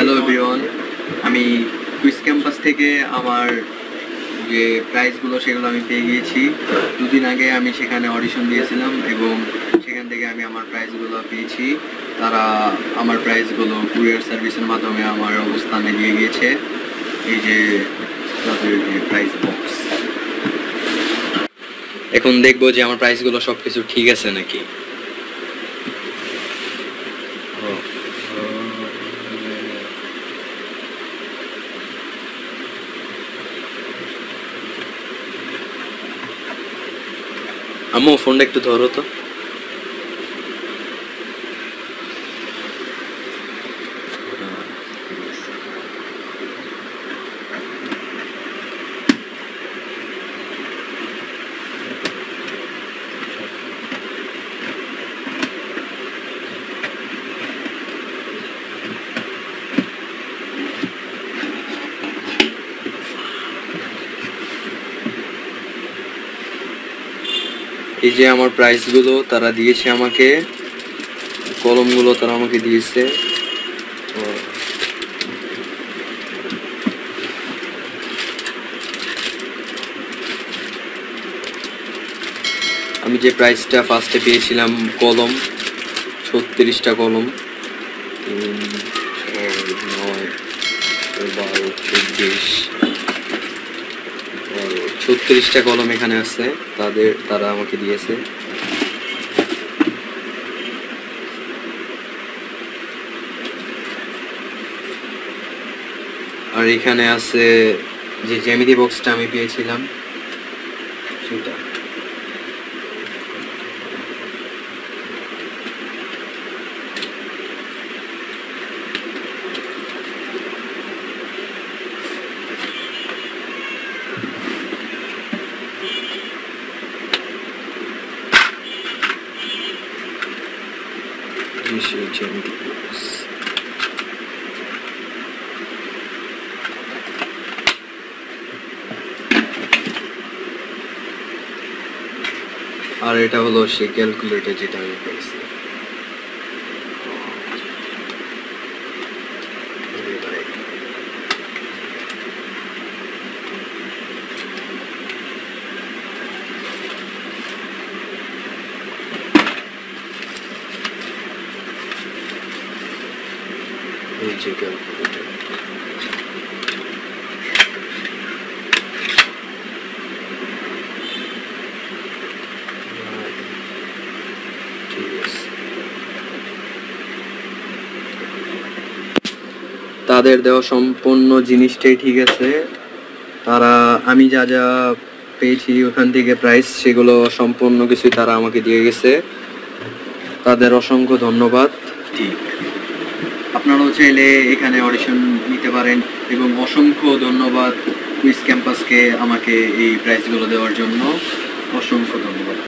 Hello everyone, আমি quiz campus থেকে আমার যে প্রাইজগুলো সেগুলো আমি পেয়ে গিয়েছি। দুদিন আগে আমি সেখানে অডিশন দিয়েছিলাম এবং সেখান থেকে আমি আমার প্রাইজগুলো পেয়েছি। তারা আমার প্রাইজগুলো কুরিয়ার সার্ভিসের মাধ্যমে আমার অবস্থানে দিয়ে গিয়েছে। এই যে তাদের যে প্রাইজ বক্স, এখন দেখবো যে আমার প্রাইজগুলো সব কিছু ঠিক আছে নাকি। আম্মু ফোনটা একটু ধরো তো। এই যে আমার প্রাইসগুলো তারা দিয়েছে আমাকে, কলমগুলো তারা আমাকে দিয়েছে। আমি যে প্রাইসটা ফার্স্টে পেয়েছিলাম কলম, 36টা কলম, 3, 6, 9, 12, 24, 36টা কলম এখানে আছে, তারা আমাকে দিয়েছে। আর এখানে আছে যে জ্যামিতি বক্সটা আমি পেয়েছিলাম সেটা। জ্যামিতি বক্স, আর এটা হলো সেই ক্যালকুলেটর যেটা আমি পেয়েছি। এই যে ক্যালকুলেটর, তাদের দেওয়া সম্পূর্ণ জিনিসটাই ঠিক আছে। তারা আমি যা যা পেয়েছি ওখান থেকে প্রাইস, সেগুলো সম্পূর্ণ কিছুই তারা আমাকে দিয়ে গেছে। তাদের অসংখ্য ধন্যবাদ। ঠিক, আপনারাও চাইলে এখানে অডিশন নিতে পারেন এবং অসংখ্য ধন্যবাদ কুইজ ক্যাম্পাসকে আমাকে এই প্রাইজগুলো দেওয়ার জন্য। অসংখ্য ধন্যবাদ।